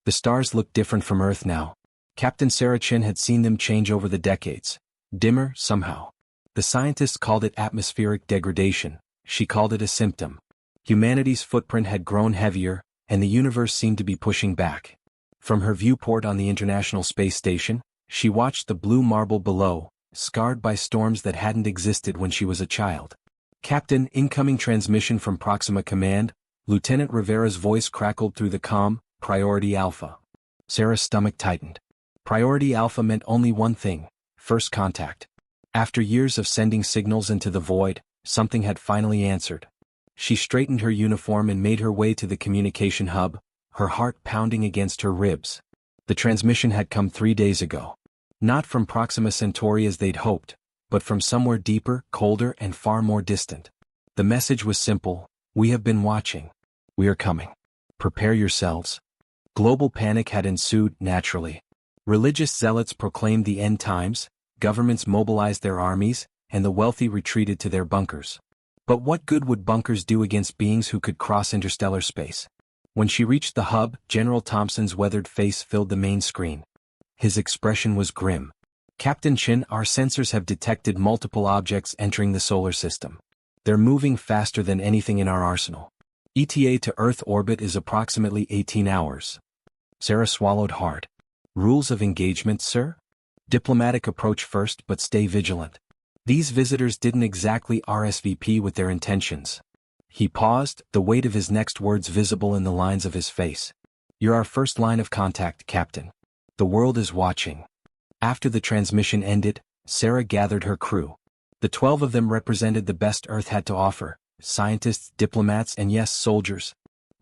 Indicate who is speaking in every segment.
Speaker 1: The stars looked different from Earth now. Captain Sarah Chin had seen them change over the decades. Dimmer, somehow. The scientists called it atmospheric degradation. She called it a symptom. Humanity's footprint had grown heavier, and the universe seemed to be pushing back. From her viewport on the International Space Station, she watched the blue marble below, scarred by storms that hadn't existed when she was a child. Captain, incoming transmission from Proxima Command. Lieutenant Rivera's voice crackled through the comm, Priority Alpha. Sarah's stomach tightened. Priority Alpha meant only one thing: first contact. After years of sending signals into the void, something had finally answered. She straightened her uniform and made her way to the communication hub, her heart pounding against her ribs. The transmission had come 3 days ago. Not from Proxima Centauri as they'd hoped, but from somewhere deeper, colder, and far more distant. The message was simple: we have been watching. We are coming. Prepare yourselves. Global panic had ensued, naturally. Religious zealots proclaimed the end times, governments mobilized their armies, and the wealthy retreated to their bunkers. But what good would bunkers do against beings who could cross interstellar space? When she reached the hub, General Thompson's weathered face filled the main screen. His expression was grim. Captain Chin, our sensors have detected multiple objects entering the solar system. They're moving faster than anything in our arsenal. ETA to Earth orbit is approximately 18 hours. Sarah swallowed hard. Rules of engagement, sir? Diplomatic approach first, but stay vigilant. These visitors didn't exactly RSVP with their intentions. He paused, the weight of his next words visible in the lines of his face. You're our first line of contact, Captain. The world is watching. After the transmission ended, Sarah gathered her crew. The 12 of them represented the best Earth had to offer: scientists, diplomats, and yes, soldiers.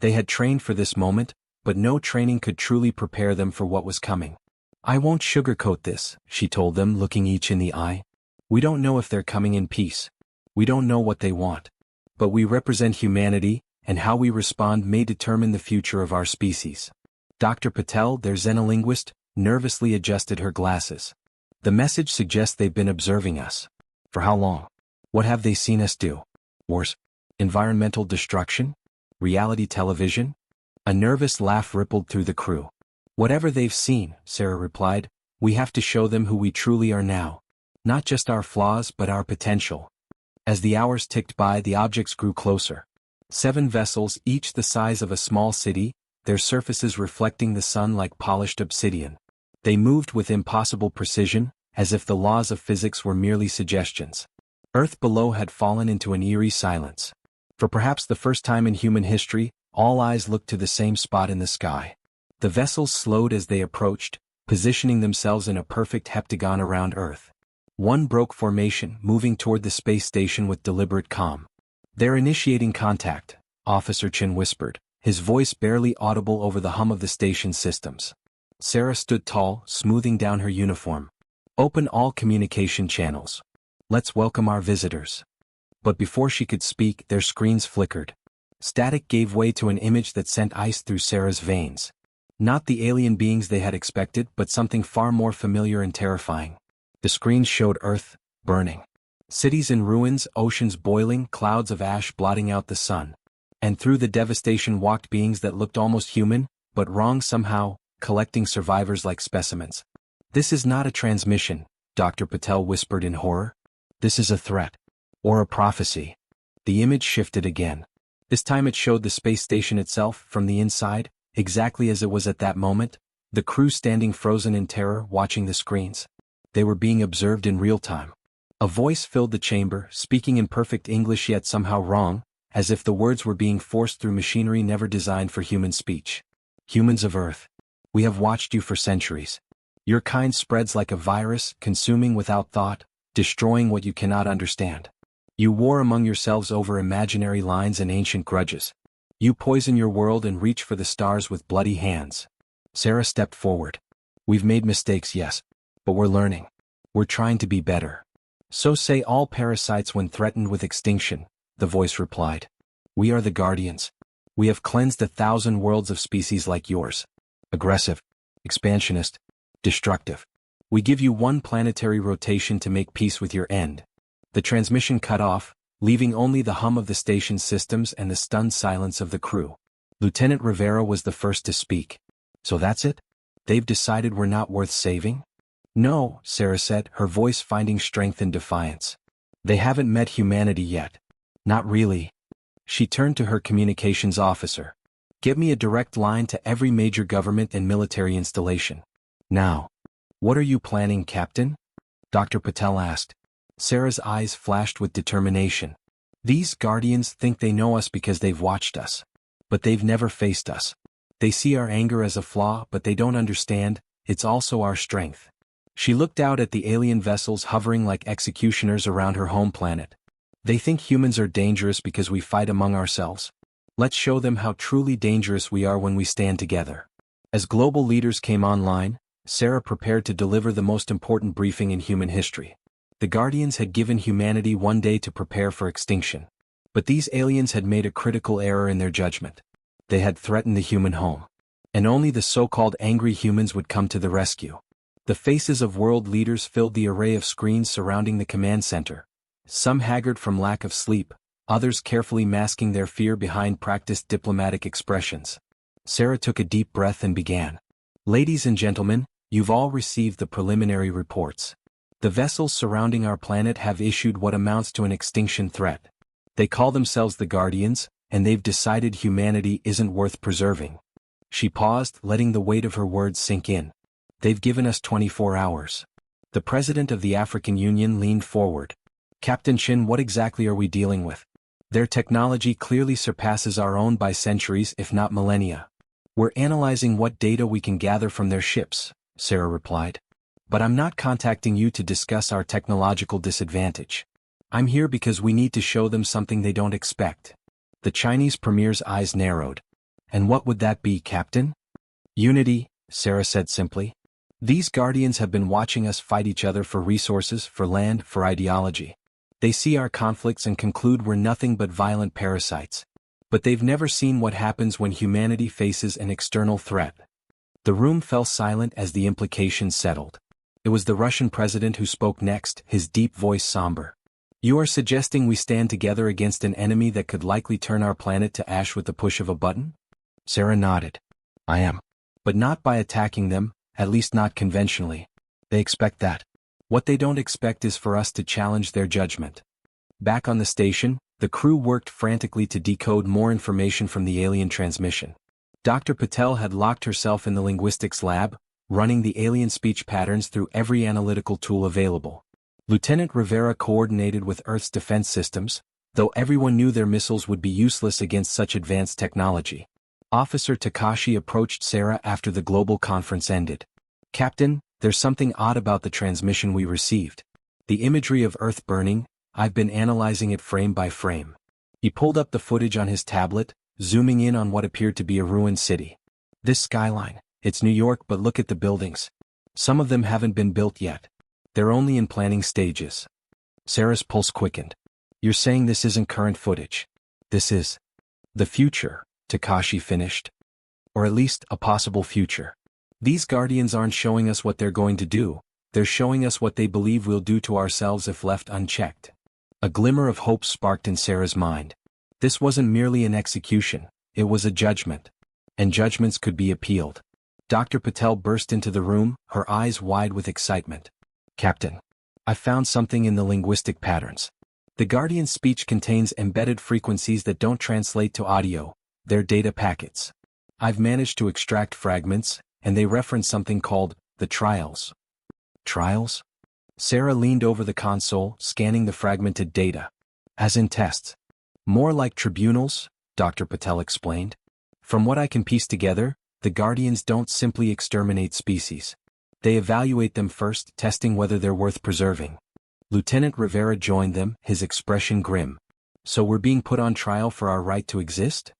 Speaker 1: They had trained for this moment, but no training could truly prepare them for what was coming. I won't sugarcoat this, she told them, looking each in the eye. We don't know if they're coming in peace. We don't know what they want. But we represent humanity, and how we respond may determine the future of our species. Dr. Patel, their xenolinguist, nervously adjusted her glasses. The message suggests they've been observing us. For how long? What have they seen us do? Wars? Environmental destruction? Reality television? A nervous laugh rippled through the crew. Whatever they've seen, Sarah replied, we have to show them who we truly are now. Not just our flaws but our potential. As the hours ticked by, the objects grew closer. 7 vessels, each the size of a small city, their surfaces reflecting the sun like polished obsidian. They moved with impossible precision, as if the laws of physics were merely suggestions. Earth below had fallen into an eerie silence. For perhaps the first time in human history, all eyes looked to the same spot in the sky. The vessels slowed as they approached, positioning themselves in a perfect heptagon around Earth. One broke formation, moving toward the space station with deliberate calm. They're initiating contact, Officer Chin whispered, his voice barely audible over the hum of the station's systems. Sarah stood tall, smoothing down her uniform. Open all communication channels. Let's welcome our visitors. But before she could speak, their screens flickered. Static gave way to an image that sent ice through Sarah's veins. Not the alien beings they had expected, but something far more familiar and terrifying. The screens showed Earth, burning. Cities in ruins, oceans boiling, clouds of ash blotting out the sun. And through the devastation walked beings that looked almost human, but wrong somehow, collecting survivors like specimens. This is not a transmission, Dr. Patel whispered in horror. This is a threat. Or a prophecy. The image shifted again. This time it showed the space station itself, from the inside, exactly as it was at that moment, the crew standing frozen in terror, watching the screens. They were being observed in real time. A voice filled the chamber, speaking in perfect English yet somehow wrong, as if the words were being forced through machinery never designed for human speech. Humans of Earth. We have watched you for centuries. Your kind spreads like a virus, consuming without thought, destroying what you cannot understand. You war among yourselves over imaginary lines and ancient grudges. You poison your world and reach for the stars with bloody hands. Sarah stepped forward. We've made mistakes, yes. But we're learning. We're trying to be better. So say all parasites when threatened with extinction, the voice replied. We are the guardians. We have cleansed 1,000 worlds of species like yours. Aggressive, expansionist, destructive. We give you one planetary rotation to make peace with your end. The transmission cut off, leaving only the hum of the station's systems and the stunned silence of the crew. Lieutenant Rivera was the first to speak. So that's it? They've decided we're not worth saving? No, Sarah said, her voice finding strength in defiance. They haven't met humanity yet. Not really. She turned to her communications officer. Get me a direct line to every major government and military installation. Now. What are you planning, Captain? Dr. Patel asked. Sarah's eyes flashed with determination. These Guardians think they know us because they've watched us. But they've never faced us. They see our anger as a flaw, but they don't understand, it's also our strength. She looked out at the alien vessels hovering like executioners around her home planet. They think humans are dangerous because we fight among ourselves. Let's show them how truly dangerous we are when we stand together. As global leaders came online, Sarah prepared to deliver the most important briefing in human history. The Guardians had given humanity one day to prepare for extinction. But these aliens had made a critical error in their judgment. They had threatened the human home. And only the so-called angry humans would come to the rescue. The faces of world leaders filled the array of screens surrounding the command center. Some haggard from lack of sleep, others carefully masking their fear behind practiced diplomatic expressions. Sarah took a deep breath and began. Ladies and gentlemen, you've all received the preliminary reports. The vessels surrounding our planet have issued what amounts to an extinction threat. They call themselves the Guardians, and they've decided humanity isn't worth preserving. She paused, letting the weight of her words sink in. They've given us 24 hours. The president of the African Union leaned forward. Captain Chin, what exactly are we dealing with? Their technology clearly surpasses our own by centuries if not millennia. We're analyzing what data we can gather from their ships, Sarah replied. But I'm not contacting you to discuss our technological disadvantage. I'm here because we need to show them something they don't expect. The Chinese premier's eyes narrowed. And what would that be, Captain? Unity, Sarah said simply. These Guardians have been watching us fight each other for resources, for land, for ideology. They see our conflicts and conclude we're nothing but violent parasites. But they've never seen what happens when humanity faces an external threat. The room fell silent as the implications settled. It was the Russian president who spoke next, his deep voice somber. You are suggesting we stand together against an enemy that could likely turn our planet to ash with the push of a button? Sarah nodded. I am. But not by attacking them, at least not conventionally. They expect that. What they don't expect is for us to challenge their judgment. Back on the station, the crew worked frantically to decode more information from the alien transmission. Dr. Patel had locked herself in the linguistics lab, running the alien speech patterns through every analytical tool available. Lieutenant Rivera coordinated with Earth's defense systems, though everyone knew their missiles would be useless against such advanced technology. Officer Takashi approached Sarah after the global conference ended. Captain, there's something odd about the transmission we received. The imagery of Earth burning, I've been analyzing it frame by frame. He pulled up the footage on his tablet, zooming in on what appeared to be a ruined city. This skyline, it's New York, but look at the buildings. Some of them haven't been built yet. They're only in planning stages. Sarah's pulse quickened. You're saying this isn't current footage? This is the future, Takashi finished. Or at least a possible future. These Guardians aren't showing us what they're going to do, they're showing us what they believe we'll do to ourselves if left unchecked. A glimmer of hope sparked in Sarah's mind. This wasn't merely an execution, it was a judgment. And judgments could be appealed. Dr. Patel burst into the room, her eyes wide with excitement. Captain, I found something in the linguistic patterns. The Guardian's speech contains embedded frequencies that don't translate to audio, they're data packets. I've managed to extract fragments, and they reference something called the trials. Trials? Sarah leaned over the console, scanning the fragmented data. As in tests. More like tribunals, Dr. Patel explained. From what I can piece together, the Guardians don't simply exterminate species. They evaluate them first, testing whether they're worth preserving. Lieutenant Rivera joined them, his expression grim. So we're being put on trial for our right to exist?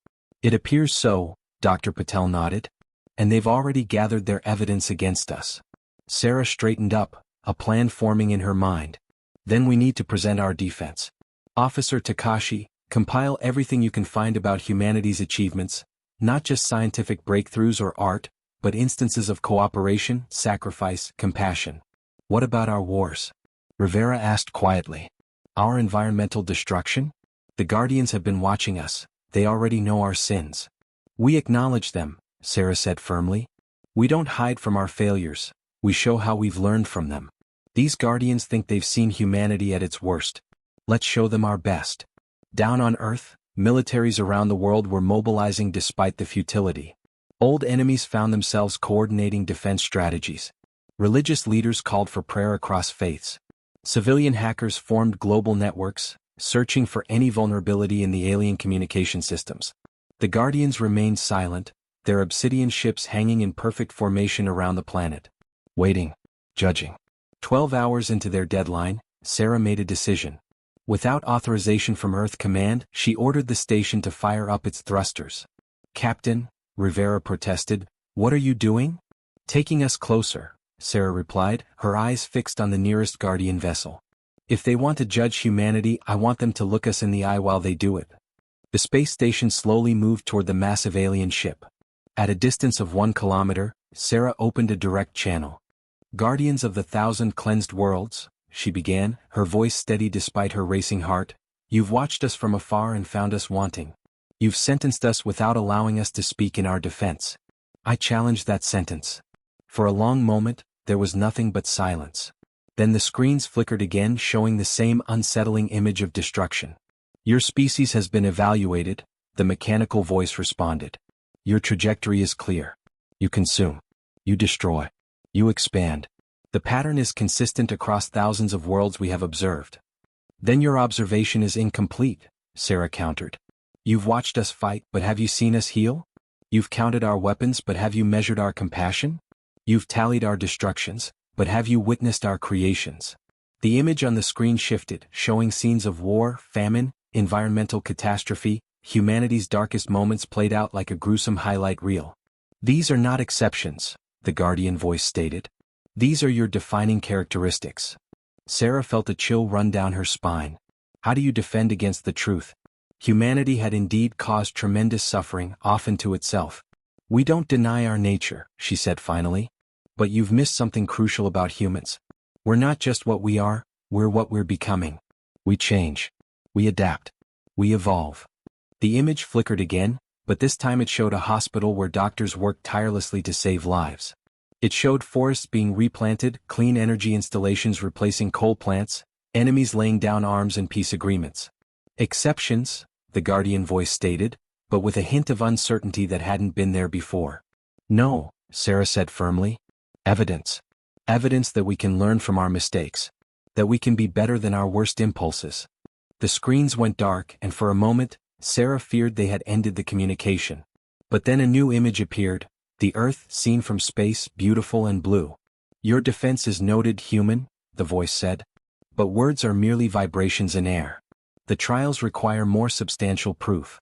Speaker 1: It appears so, Dr. Patel nodded. And they've already gathered their evidence against us. Sarah straightened up, a plan forming in her mind. Then we need to present our defense. Officer Takashi, compile everything you can find about humanity's achievements, not just scientific breakthroughs or art, but instances of cooperation, sacrifice, compassion. What about our wars? Rivera asked quietly. Our environmental destruction? The Guardians have been watching us, they already know our sins. We acknowledge them, Sarah said firmly. We don't hide from our failures, we show how we've learned from them. These Guardians think they've seen humanity at its worst. Let's show them our best. Down on Earth, militaries around the world were mobilizing despite the futility. Old enemies found themselves coordinating defense strategies. Religious leaders called for prayer across faiths. Civilian hackers formed global networks, searching for any vulnerability in the alien communication systems. The Guardians remained silent, their obsidian ships hanging in perfect formation around the planet. Waiting. Judging. 12 hours into their deadline, Sarah made a decision. Without authorization from Earth Command, she ordered the station to fire up its thrusters. "Captain," Rivera protested, "what are you doing?" "Taking us closer," Sarah replied, her eyes fixed on the nearest Guardian vessel. "If they want to judge humanity, I want them to look us in the eye while they do it." The space station slowly moved toward the massive alien ship. At a distance of 1 kilometer, Sarah opened a direct channel. "Guardians of the 1,000 cleansed worlds," she began, her voice steady despite her racing heart, "you've watched us from afar and found us wanting. You've sentenced us without allowing us to speak in our defense. I challenge that sentence." For a long moment, there was nothing but silence. Then the screens flickered again, showing the same unsettling image of destruction. "Your species has been evaluated," the mechanical voice responded. "Your trajectory is clear. You consume. You destroy. You expand. The pattern is consistent across thousands of worlds we have observed." "Then your observation is incomplete," Sarah countered. "You've watched us fight, but have you seen us heal? You've counted our weapons, but have you measured our compassion? You've tallied our destructions, but have you witnessed our creations?" The image on the screen shifted, showing scenes of war, famine, environmental catastrophe, humanity's darkest moments played out like a gruesome highlight reel. "These are not exceptions," the Guardian voice stated. "These are your defining characteristics." Sarah felt a chill run down her spine. How do you defend against the truth? Humanity had indeed caused tremendous suffering, often to itself. "We don't deny our nature," she said finally. "But you've missed something crucial about humans. We're not just what we are, we're what we're becoming. We change. We adapt. We evolve." The image flickered again, but this time it showed a hospital where doctors worked tirelessly to save lives. It showed forests being replanted, clean energy installations replacing coal plants, enemies laying down arms and peace agreements. "Exceptions," the Guardian voice stated, but with a hint of uncertainty that hadn't been there before. "No," Sarah said firmly. "Evidence. Evidence that we can learn from our mistakes. That we can be better than our worst impulses." The screens went dark, and for a moment, Sarah feared they had ended the communication. But then a new image appeared, the Earth seen from space, beautiful and blue. "Your defense is noted, human," the voice said. "But words are merely vibrations in air. The trials require more substantial proof."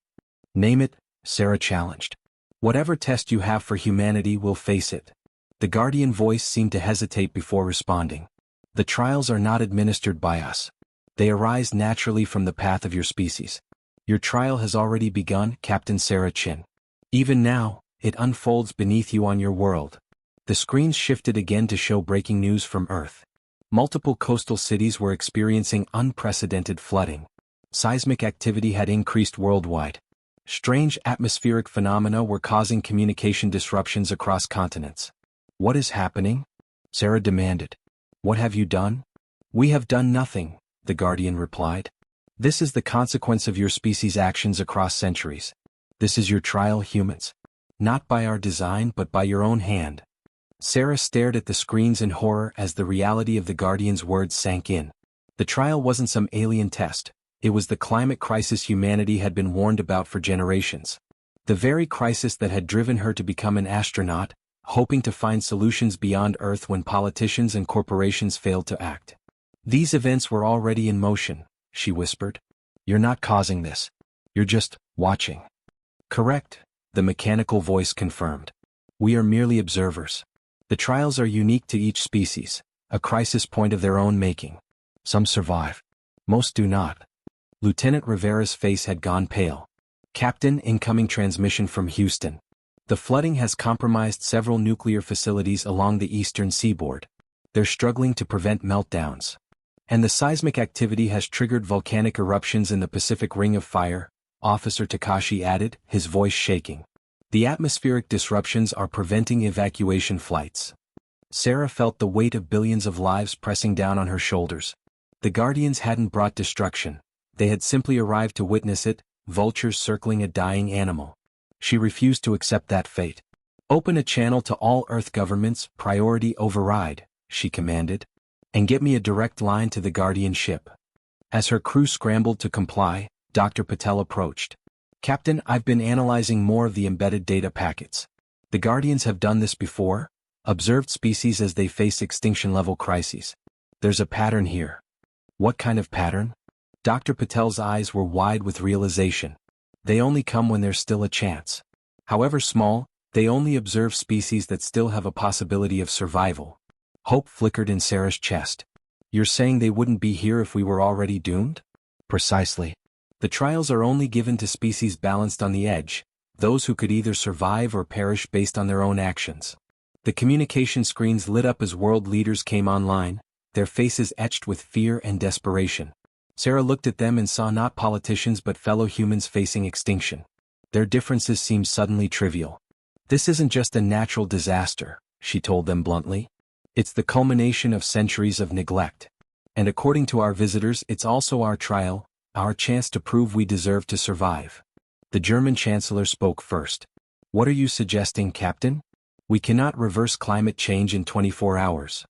Speaker 1: "Name it," Sarah challenged. "Whatever test you have for humanity, we'll face it." The Guardian voice seemed to hesitate before responding. "The trials are not administered by us. They arise naturally from the path of your species. Your trial has already begun, Captain Sarah Chin. Even now, it unfolds beneath you on your world." The screens shifted again to show breaking news from Earth. Multiple coastal cities were experiencing unprecedented flooding. Seismic activity had increased worldwide. Strange atmospheric phenomena were causing communication disruptions across continents. "What is happening?" Sarah demanded. "What have you done?" "We have done nothing," the Guardian replied. "This is the consequence of your species' actions across centuries. This is your trial, humans. Not by our design but by your own hand." Sarah stared at the screens in horror as the reality of the Guardian's words sank in. The trial wasn't some alien test. It was the climate crisis humanity had been warned about for generations. The very crisis that had driven her to become an astronaut, hoping to find solutions beyond Earth when politicians and corporations failed to act. "These events were already in motion," she whispered. "You're not causing this. You're just watching." "Correct," the mechanical voice confirmed. "We are merely observers. The trials are unique to each species, a crisis point of their own making. Some survive. Most do not." Lieutenant Rivera's face had gone pale. "Captain, incoming transmission from Houston. The flooding has compromised several nuclear facilities along the eastern seaboard. They're struggling to prevent meltdowns. And the seismic activity has triggered volcanic eruptions in the Pacific Ring of Fire," Officer Takashi added, his voice shaking. The atmospheric disruptions are preventing evacuation flights. Sarah felt the weight of billions of lives pressing down on her shoulders. The Guardians hadn't brought destruction. They had simply arrived to witness it, vultures circling a dying animal. She refused to accept that fate. "Open a channel to all Earth governments, priority override," she commanded. "And get me a direct line to the Guardian ship." As her crew scrambled to comply, Dr. Patel approached. "Captain, I've been analyzing more of the embedded data packets. The Guardians have done this before, observed species as they face extinction-level crises. There's a pattern here." "What kind of pattern?" Dr. Patel's eyes were wide with realization. "They only come when there's still a chance. However small, they only observe species that still have a possibility of survival." Hope flickered in Sarah's chest. "You're saying they wouldn't be here if we were already doomed?" "Precisely. The trials are only given to species balanced on the edge, those who could either survive or perish based on their own actions." The communication screens lit up as world leaders came online, their faces etched with fear and desperation. Sarah looked at them and saw not politicians but fellow humans facing extinction. Their differences seemed suddenly trivial. "This isn't just a natural disaster," she told them bluntly. "It's the culmination of centuries of neglect. And according to our visitors, it's also our trial, our chance to prove we deserve to survive." The German chancellor spoke first. "What are you suggesting, Captain? We cannot reverse climate change in 24 hours.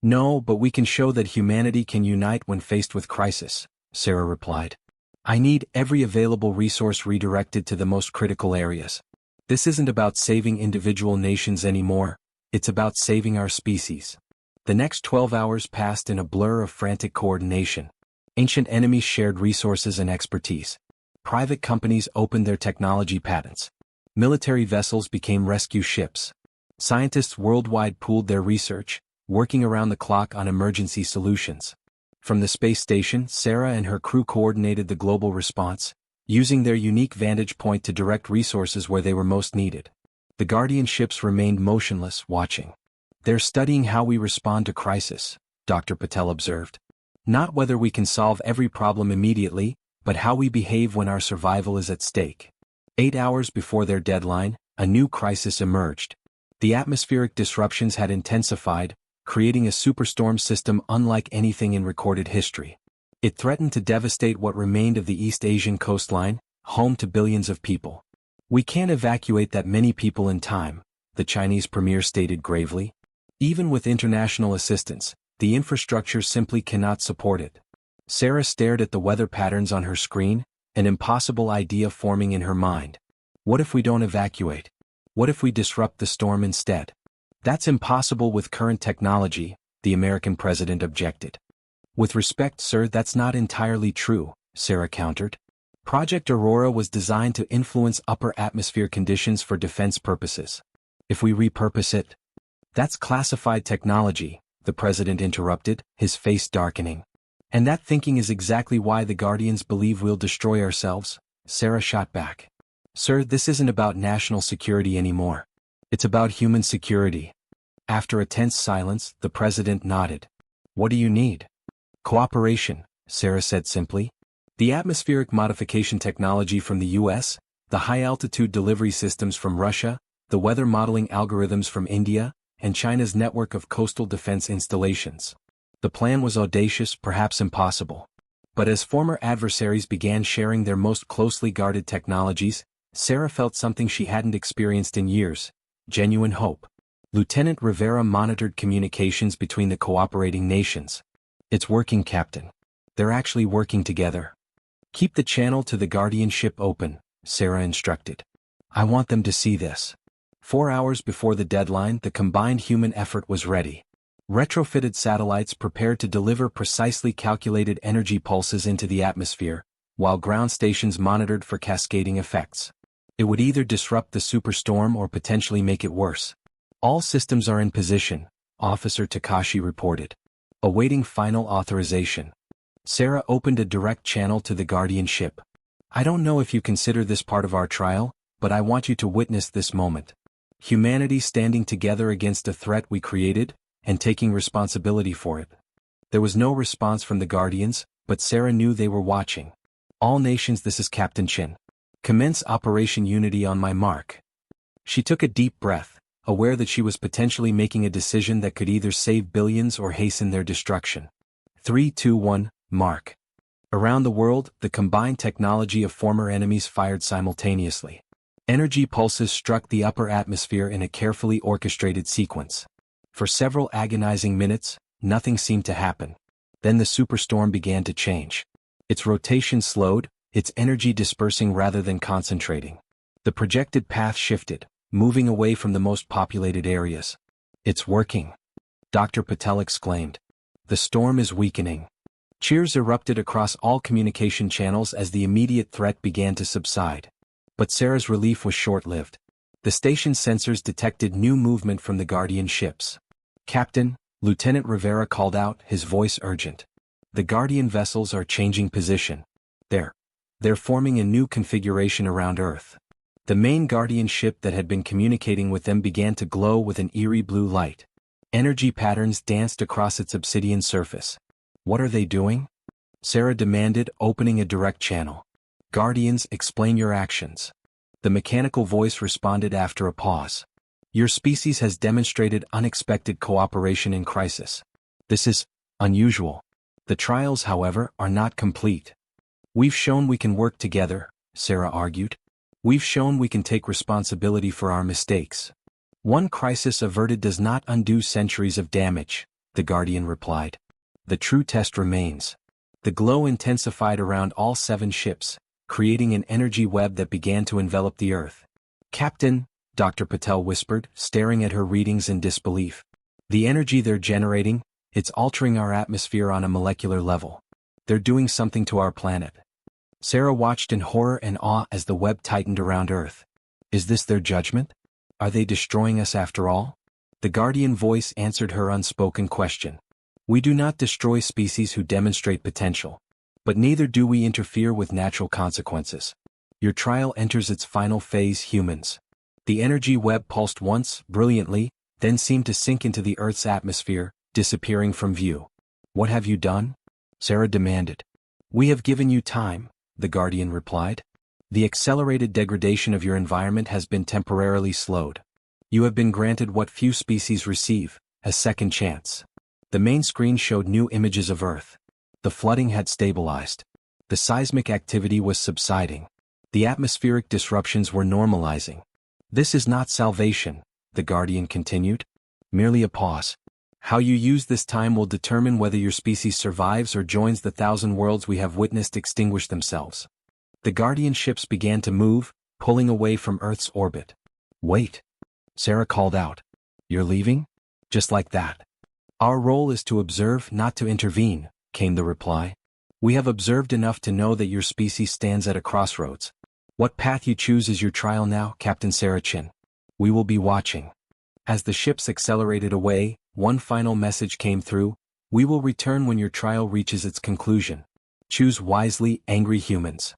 Speaker 1: "No, but we can show that humanity can unite when faced with crisis," Sarah replied. "I need every available resource redirected to the most critical areas. This isn't about saving individual nations anymore, it's about saving our species." The next 12 hours passed in a blur of frantic coordination. Ancient enemies shared resources and expertise. Private companies opened their technology patents. Military vessels became rescue ships. Scientists worldwide pooled their research, working around the clock on emergency solutions. From the space station, Sarah and her crew coordinated the global response, using their unique vantage point to direct resources where they were most needed. The Guardian ships remained motionless, watching. "They're studying how we respond to crisis," Dr. Patel observed. "Not whether we can solve every problem immediately, but how we behave when our survival is at stake." 8 hours before their deadline, a new crisis emerged. The atmospheric disruptions had intensified, creating a superstorm system unlike anything in recorded history. It threatened to devastate what remained of the East Asian coastline, home to billions of people. "We can't evacuate that many people in time," the Chinese premier stated gravely. "Even with international assistance, the infrastructure simply cannot support it." Sarah stared at the weather patterns on her screen, an impossible idea forming in her mind. "What if we don't evacuate? What if we disrupt the storm instead?" "That's impossible with current technology," the American president objected. "With respect, sir, that's not entirely true," Sarah countered. "Project Aurora was designed to influence upper atmosphere conditions for defense purposes. If we repurpose it..." "That's classified technology," the president interrupted, his face darkening. "And that thinking is exactly why the Guardians believe we'll destroy ourselves," Sarah shot back. "Sir, this isn't about national security anymore. It's about human security." After a tense silence, the president nodded. "What do you need?" "Cooperation," Sarah said simply. "The atmospheric modification technology from the US, the high-altitude delivery systems from Russia, the weather modeling algorithms from India, and China's network of coastal defense installations." The plan was audacious, perhaps impossible. But as former adversaries began sharing their most closely guarded technologies, Sarah felt something she hadn't experienced in years: genuine hope. Lieutenant Rivera monitored communications between the cooperating nations. "It's working, Captain. They're actually working together." "Keep the channel to the Guardian ship open," Sarah instructed. "I want them to see this." 4 hours before the deadline, the combined human effort was ready. Retrofitted satellites prepared to deliver precisely calculated energy pulses into the atmosphere, while ground stations monitored for cascading effects. It would either disrupt the superstorm or potentially make it worse. "All systems are in position," Officer Takashi reported. "Awaiting final authorization." Sarah opened a direct channel to the Guardian ship. "I don't know if you consider this part of our trial, but I want you to witness this moment. Humanity standing together against a threat we created, and taking responsibility for it." There was no response from the Guardians, but Sarah knew they were watching. "All nations, this is Captain Chin. Commence Operation Unity on my mark." She took a deep breath, aware that she was potentially making a decision that could either save billions or hasten their destruction. 3, 2, 1, mark. Around the world, the combined technology of former enemies fired simultaneously. Energy pulses struck the upper atmosphere in a carefully orchestrated sequence. For several agonizing minutes, nothing seemed to happen. Then the superstorm began to change. Its rotation slowed, its energy dispersing rather than concentrating. The projected path shifted, moving away from the most populated areas. "It's working," Dr. Patel exclaimed. "The storm is weakening." Cheers erupted across all communication channels as the immediate threat began to subside. But Sarah's relief was short-lived. The station's sensors detected new movement from the Guardian ships. "Captain," Lieutenant Rivera called out, his voice urgent. "The Guardian vessels are changing position. They're forming a new configuration around Earth." The main Guardian ship that had been communicating with them began to glow with an eerie blue light. Energy patterns danced across its obsidian surface. "What are they doing?" Sarah demanded, opening a direct channel. "Guardians, explain your actions." The mechanical voice responded after a pause. "Your species has demonstrated unexpected cooperation in crisis. This is unusual. The trials, however, are not complete." "We've shown we can work together," Sarah argued. "We've shown we can take responsibility for our mistakes." "One crisis averted does not undo centuries of damage," the Guardian replied. "The true test remains." The glow intensified around all 7 ships, creating an energy web that began to envelop the Earth. "Captain," Dr. Patel whispered, staring at her readings in disbelief. "The energy they're generating, it's altering our atmosphere on a molecular level. They're doing something to our planet." Sarah watched in horror and awe as the web tightened around Earth. "Is this their judgment? Are they destroying us after all?" The Guardian voice answered her unspoken question. "We do not destroy species who demonstrate potential. But neither do we interfere with natural consequences. Your trial enters its final phase, humans." The energy web pulsed once, brilliantly, then seemed to sink into the Earth's atmosphere, disappearing from view. "What have you done?" Sarah demanded. "We have given you time," the Guardian replied. "The accelerated degradation of your environment has been temporarily slowed. You have been granted what few species receive, a second chance." The main screen showed new images of Earth. The flooding had stabilized. The seismic activity was subsiding. The atmospheric disruptions were normalizing. "This is not salvation," the Guardian continued. "Merely a pause. How you use this time will determine whether your species survives or joins the 1,000 worlds we have witnessed extinguish themselves." The Guardian ships began to move, pulling away from Earth's orbit. "Wait," Sarah called out. "You're leaving?" "Just like that." "Our role is to observe, not to intervene," came the reply. "We have observed enough to know that your species stands at a crossroads. What path you choose is your trial now, Captain Sarachin. We will be watching." As the ships accelerated away, one final message came through: "We will return when your trial reaches its conclusion. Choose wisely, angry humans."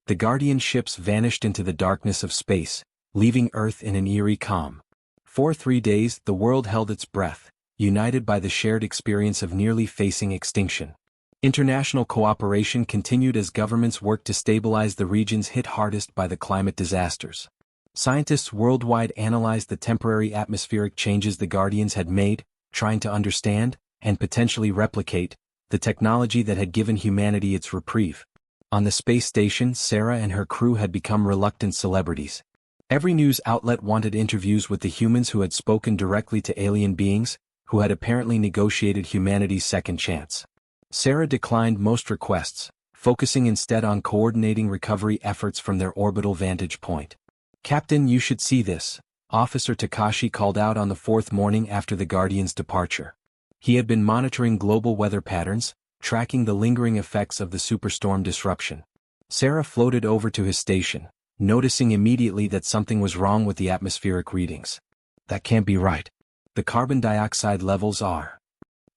Speaker 1: The Guardian ships vanished into the darkness of space, leaving Earth in an eerie calm. For 3 days, the world held its breath, united by the shared experience of nearly facing extinction. International cooperation continued as governments worked to stabilize the regions hit hardest by the climate disasters. Scientists worldwide analyzed the temporary atmospheric changes the Guardians had made, trying to understand, and potentially replicate, the technology that had given humanity its reprieve. On the space station, Sarah and her crew had become reluctant celebrities. Every news outlet wanted interviews with the humans who had spoken directly to alien beings, who had apparently negotiated humanity's second chance. Sarah declined most requests, focusing instead on coordinating recovery efforts from their orbital vantage point. "Captain, you should see this," Officer Takashi called out on the 4th morning after the Guardian's departure. He had been monitoring global weather patterns, tracking the lingering effects of the superstorm disruption. Sarah floated over to his station, noticing immediately that something was wrong with the atmospheric readings. "That can't be right. The carbon dioxide levels are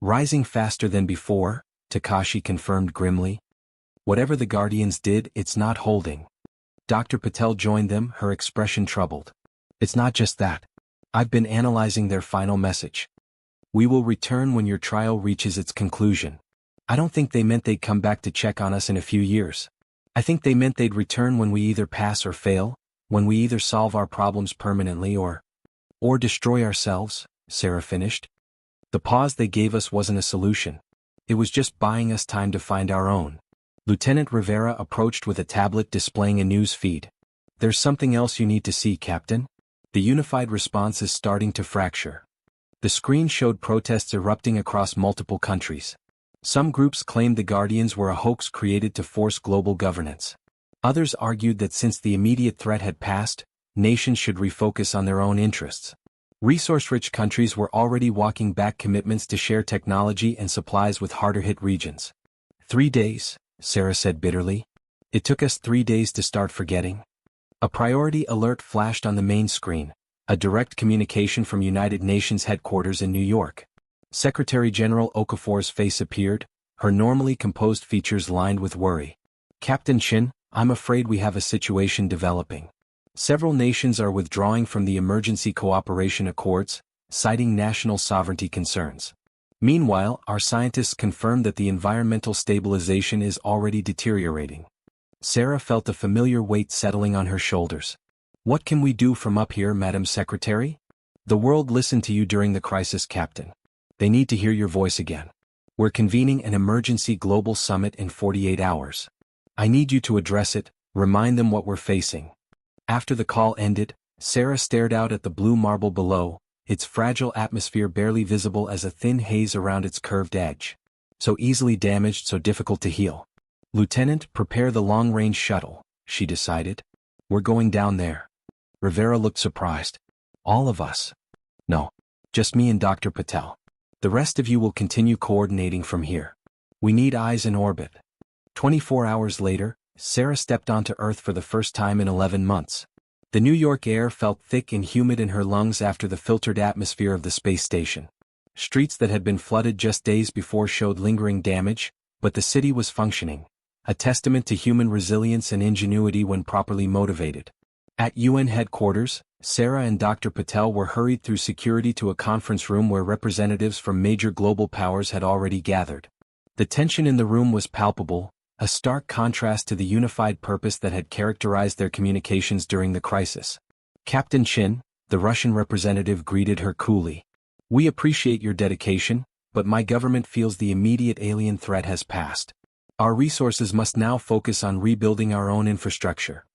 Speaker 1: rising faster than before," Takashi confirmed grimly. "Whatever the Guardians did, it's not holding." Dr. Patel joined them, her expression troubled. "It's not just that. I've been analyzing their final message. We will return when your trial reaches its conclusion. I don't think they meant they'd come back to check on us in a few years. I think they meant they'd return when we either pass or fail, When we either solve our problems permanently or destroy ourselves, Sarah finished. The pause they gave us wasn't a solution. It was just buying us time to find our own. Lieutenant Rivera approached with a tablet displaying a news feed. There's something else you need to see, Captain. The unified response is starting to fracture. The screen showed protests erupting across multiple countries. Some groups claimed the Guardians were a hoax created to force global governance. Others argued that since the immediate threat had passed, nations should refocus on their own interests. Resource-rich countries were already walking back commitments to share technology and supplies with harder-hit regions. 3 days, Sarah said bitterly. It took us 3 days to start forgetting. A priority alert flashed on the main screen, a direct communication from United Nations headquarters in New York. Secretary General Okafor's face appeared, her normally composed features lined with worry. Captain Chin, I'm afraid we have a situation developing. Several nations are withdrawing from the emergency cooperation accords, citing national sovereignty concerns. Meanwhile, our scientists confirmed that the environmental stabilization is already deteriorating. Sarah felt a familiar weight settling on her shoulders. What can we do from up here, Madam Secretary? The world listened to you during the crisis, Captain. They need to hear your voice again. We're convening an emergency global summit in 48 hours. I need you to address it, remind them what we're facing. After the call ended, Sarah stared out at the blue marble below, its fragile atmosphere barely visible as a thin haze around its curved edge. So easily damaged, so difficult to heal. Lieutenant, prepare the long-range shuttle, she decided. We're going down there. Rivera looked surprised. All of us? No. Just me and Dr. Patel. The rest of you will continue coordinating from here. We need eyes in orbit. 24 hours later, Sarah stepped onto Earth for the first time in 11 months. The New York air felt thick and humid in her lungs after the filtered atmosphere of the space station. Streets that had been flooded just days before showed lingering damage, but the city was functioning, a testament to human resilience and ingenuity when properly motivated. At UN headquarters, Sarah and Dr. Patel were hurried through security to a conference room where representatives from major global powers had already gathered. The tension in the room was palpable, a stark contrast to the unified purpose that had characterized their communications during the crisis. Captain Chin, the Russian representative, greeted her coolly. We appreciate your dedication, but my government feels the immediate alien threat has passed. Our resources must now focus on rebuilding our own infrastructure.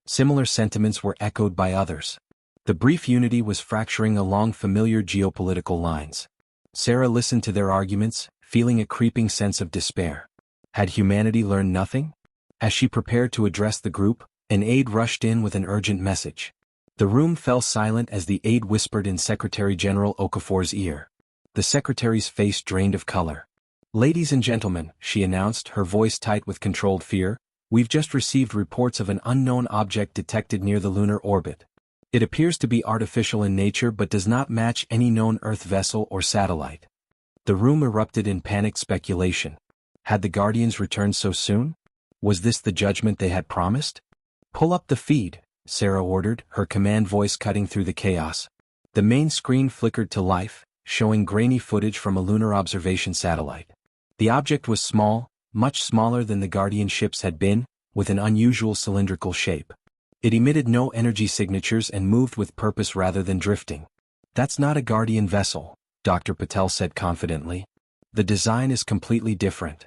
Speaker 1: Similar sentiments were echoed by others. The brief unity was fracturing along familiar geopolitical lines. Sarah listened to their arguments, feeling a creeping sense of despair. Had humanity learned nothing? As she prepared to address the group, an aide rushed in with an urgent message. The room fell silent as the aide whispered in Secretary General Okafor's ear. The secretary's face drained of color. Ladies and gentlemen, she announced, her voice tight with controlled fear, we've just received reports of an unknown object detected near the lunar orbit. It appears to be artificial in nature but does not match any known Earth vessel or satellite. The room erupted in panicked speculation. Had the Guardians returned so soon? Was this the judgment they had promised? Pull up the feed, Sarah ordered, her command voice cutting through the chaos. The main screen flickered to life, showing grainy footage from a lunar observation satellite. The object was small, much smaller than the Guardian ships had been, with an unusual cylindrical shape. It emitted no energy signatures and moved with purpose rather than drifting. That's not a Guardian vessel, Dr. Patel said confidently. The design is completely different.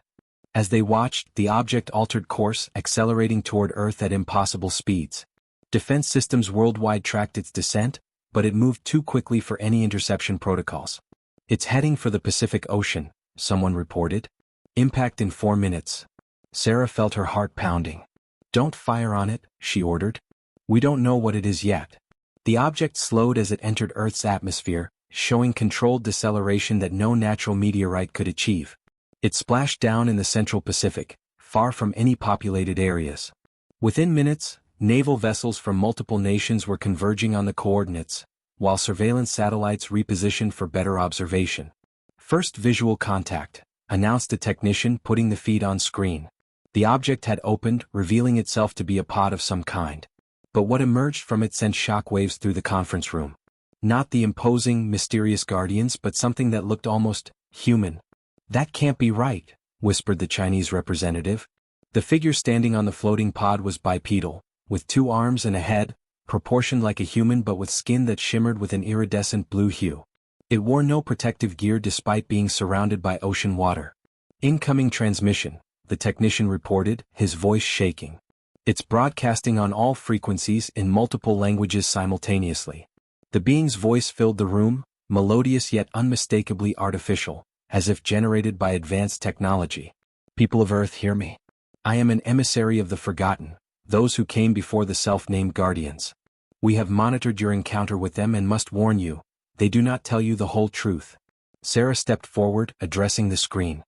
Speaker 1: As they watched, the object altered course, accelerating toward Earth at impossible speeds. Defense systems worldwide tracked its descent, but it moved too quickly for any interception protocols. It's heading for the Pacific Ocean, someone reported. Impact in 4 minutes. Sarah felt her heart pounding. Don't fire on it, she ordered. We don't know what it is yet. The object slowed as it entered Earth's atmosphere, showing controlled deceleration that no natural meteorite could achieve. It splashed down in the central Pacific, far from any populated areas. Within minutes, naval vessels from multiple nations were converging on the coordinates, while surveillance satellites repositioned for better observation. First visual contact, announced a technician putting the feed on screen. The object had opened, revealing itself to be a pod of some kind. But what emerged from it sent shockwaves through the conference room. Not the imposing, mysterious Guardians, but something that looked almost human. That can't be right, whispered the Chinese representative. The figure standing on the floating pod was bipedal, with 2 arms and a head, proportioned like a human but with skin that shimmered with an iridescent blue hue. It wore no protective gear despite being surrounded by ocean water. "Incoming transmission," the technician reported, his voice shaking. "It's broadcasting on all frequencies in multiple languages simultaneously." The being's voice filled the room, melodious yet unmistakably artificial, as if generated by advanced technology. "People of Earth, hear me. I am an emissary of the Forgotten, those who came before the self-named Guardians. We have monitored your encounter with them and must warn you, they do not tell you the whole truth." Sarah stepped forward, addressing the screen.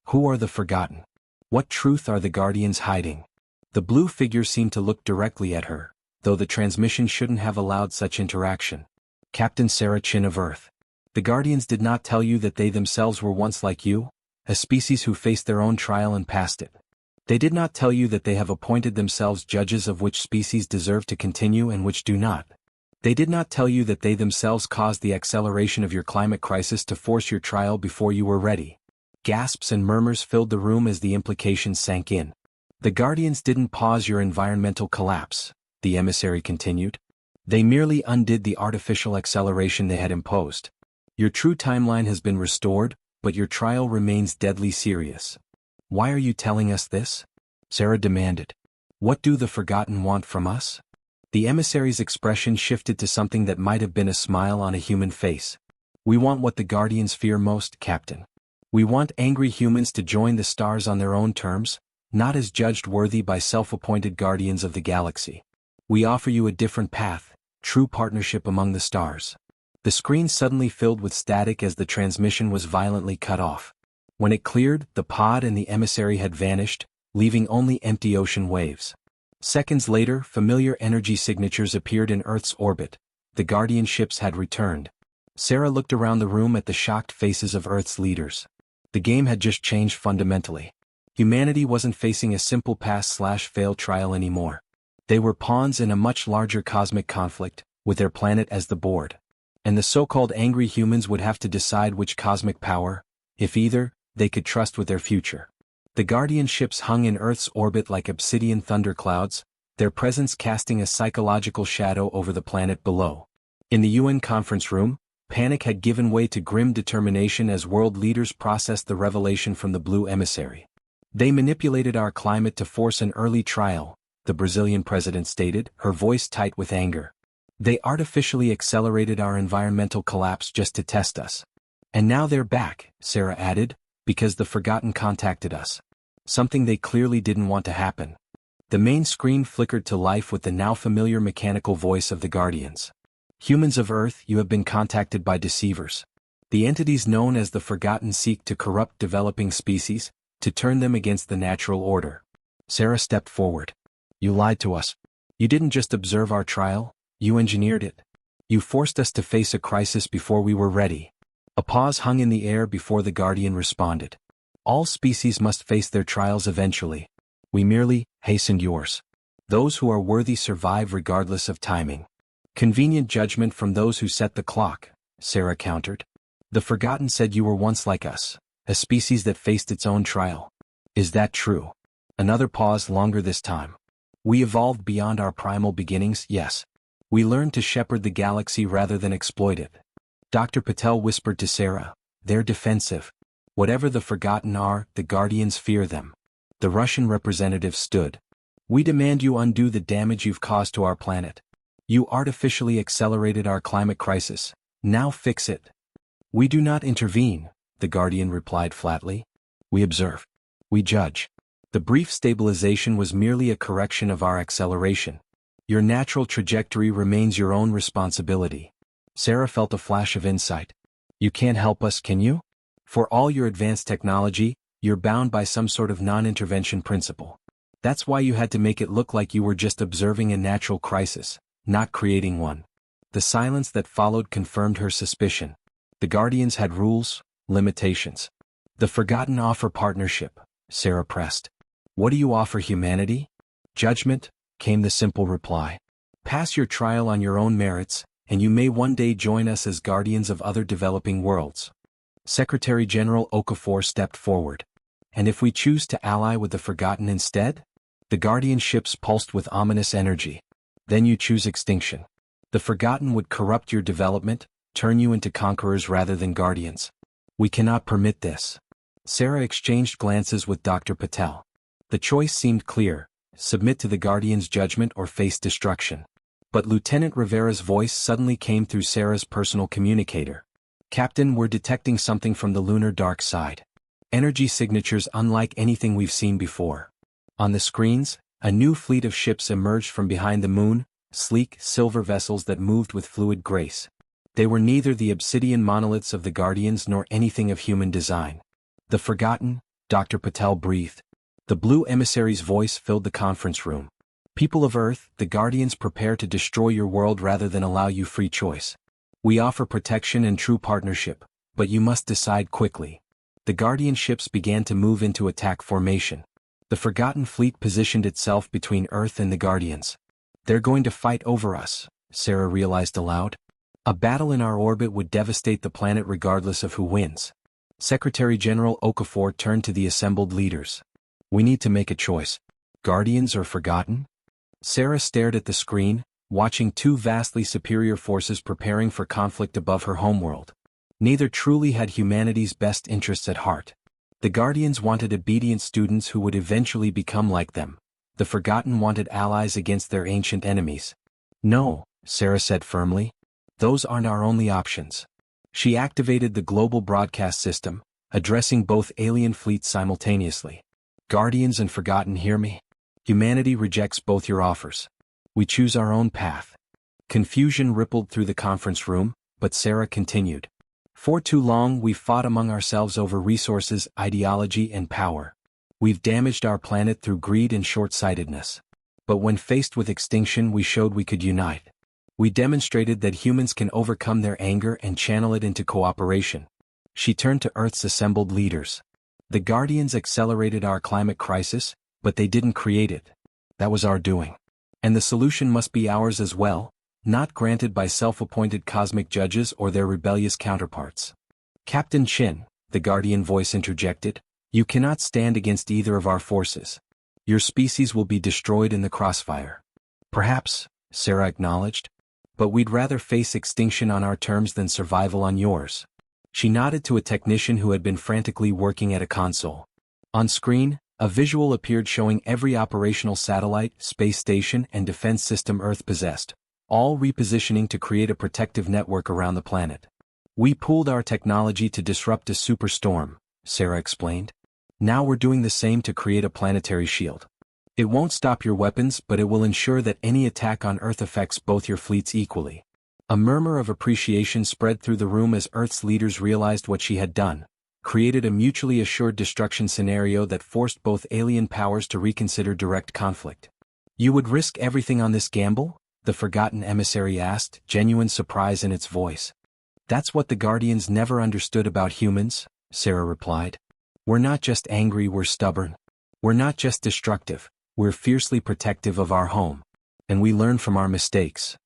Speaker 1: "Who are the Forgotten? What truth are the Guardians hiding?" The blue figure seemed to look directly at her, though the transmission shouldn't have allowed such interaction. "Captain Sarah Chin of Earth. The Guardians did not tell you that they themselves were once like you, a species who faced their own trial and passed it. They did not tell you that they have appointed themselves judges of which species deserve to continue and which do not. They did not tell you that they themselves caused the acceleration of your climate crisis to force your trial before you were ready." Gasps and murmurs filled the room as the implications sank in. "The Guardians didn't pause your environmental collapse," the emissary continued. "They merely undid the artificial acceleration they had imposed. Your true timeline has been restored, but your trial remains deadly serious." "Why are you telling us this?" Sarah demanded. "What do the Forgotten want from us?" The emissary's expression shifted to something that might have been a smile on a human face. "We want what the Guardians fear most, Captain. We want angry humans to join the stars on their own terms, not as judged worthy by self-appointed guardians of the galaxy. We offer you a different path, true partnership among the stars." The screen suddenly filled with static as the transmission was violently cut off. When it cleared, the pod and the emissary had vanished, leaving only empty ocean waves. Seconds later, familiar energy signatures appeared in Earth's orbit. The Guardian ships had returned. Sarah looked around the room at the shocked faces of Earth's leaders. The game had just changed fundamentally. Humanity wasn't facing a simple pass/fail trial anymore. They were pawns in a much larger cosmic conflict, with their planet as the board. And the so-called angry humans would have to decide which cosmic power, if either, they could trust with their future. The Guardian ships hung in Earth's orbit like obsidian thunderclouds, their presence casting a psychological shadow over the planet below. In the UN conference room, panic had given way to grim determination as world leaders processed the revelation from the blue emissary. "They manipulated our climate to force an early trial," the Brazilian president stated, her voice tight with anger. "They artificially accelerated our environmental collapse just to test us. And now they're back," Sarah added, "because the Forgotten contacted us. Something they clearly didn't want to happen." The main screen flickered to life with the now familiar mechanical voice of the Guardians. "Humans of Earth, you have been contacted by deceivers. The entities known as the Forgotten seek to corrupt developing species, to turn them against the natural order." Sarah stepped forward. "You lied to us. You didn't just observe our trial, you engineered it. You forced us to face a crisis before we were ready." A pause hung in the air before the Guardian responded. "All species must face their trials eventually. We merely hastened yours. Those who are worthy survive regardless of timing." "Convenient judgment from those who set the clock," Sarah countered. "The Forgotten said you were once like us, a species that faced its own trial. Is that true?" Another pause, longer this time. "We evolved beyond our primal beginnings, yes. We learned to shepherd the galaxy rather than exploit it." Dr. Patel whispered to Sarah, "They're defensive. Whatever the Forgotten are, the Guardians fear them." The Russian representative stood. "We demand you undo the damage you've caused to our planet. You artificially accelerated our climate crisis. Now fix it." "We do not intervene," the Guardian replied flatly. "We observe. We judge. The brief stabilization was merely a correction of our acceleration. Your natural trajectory remains your own responsibility." Sarah felt a flash of insight. "You can't help us, can you? For all your advanced technology, you're bound by some sort of non-intervention principle. That's why you had to make it look like you were just observing a natural crisis, not creating one." The silence that followed confirmed her suspicion. The Guardians had rules, limitations. "The Forgotten offer partnership," Sarah pressed. "What do you offer humanity?" "Judgment," came the simple reply. "Pass your trial on your own merits, and you may one day join us as guardians of other developing worlds." Secretary General Okafor stepped forward. "And if we choose to ally with the Forgotten instead?" The Guardian ships pulsed with ominous energy. Then you choose extinction. The Forgotten would corrupt your development, turn you into conquerors rather than guardians. We cannot permit this. Sarah exchanged glances with Dr. Patel. The choice seemed clear: submit to the Guardian's judgment or face destruction. But Lieutenant Rivera's voice suddenly came through Sarah's personal communicator. Captain, we're detecting something from the lunar dark side. Energy signatures unlike anything we've seen before. On the screens, a new fleet of ships emerged from behind the moon, sleek, silver vessels that moved with fluid grace. They were neither the obsidian monoliths of the Guardians nor anything of human design. The Forgotten, Dr. Patel breathed. The blue emissary's voice filled the conference room. People of Earth, the Guardians prepare to destroy your world rather than allow you free choice. We offer protection and true partnership, but you must decide quickly. The Guardian ships began to move into attack formation. The Forgotten fleet positioned itself between Earth and the Guardians. They're going to fight over us, Sarah realized aloud. A battle in our orbit would devastate the planet regardless of who wins. Secretary General Okafor turned to the assembled leaders. We need to make a choice. Guardians or Forgotten? Sarah stared at the screen, watching two vastly superior forces preparing for conflict above her homeworld. Neither truly had humanity's best interests at heart. The Guardians wanted obedient students who would eventually become like them. The Forgotten wanted allies against their ancient enemies. No, Sarah said firmly. Those aren't our only options. She activated the global broadcast system, addressing both alien fleets simultaneously. Guardians and Forgotten, hear me? Humanity rejects both your offers. We choose our own path. Confusion rippled through the conference room, but Sarah continued. For too long we've fought among ourselves over resources, ideology, and power. We've damaged our planet through greed and short-sightedness. But when faced with extinction, we showed we could unite. We demonstrated that humans can overcome their anger and channel it into cooperation. She turned to Earth's assembled leaders. The Guardians accelerated our climate crisis, but they didn't create it. That was our doing. And the solution must be ours as well, not granted by self-appointed cosmic judges or their rebellious counterparts. Captain Chin, the Guardian voice interjected, you cannot stand against either of our forces. Your species will be destroyed in the crossfire. Perhaps, Sarah acknowledged, but we'd rather face extinction on our terms than survival on yours. She nodded to a technician who had been frantically working at a console. On screen, a visual appeared showing every operational satellite, space station, and defense system Earth possessed, all repositioning to create a protective network around the planet. We pooled our technology to disrupt a superstorm, Sarah explained. Now we're doing the same to create a planetary shield. It won't stop your weapons, but it will ensure that any attack on Earth affects both your fleets equally. A murmur of appreciation spread through the room as Earth's leaders realized what she had done, created a mutually assured destruction scenario that forced both alien powers to reconsider direct conflict. You would risk everything on this gamble? The Forgotten emissary asked, genuine surprise in its voice. That's what the Guardians never understood about humans, Sarah replied. We're not just angry, we're stubborn. We're not just destructive, we're fiercely protective of our home. And we learn from our mistakes.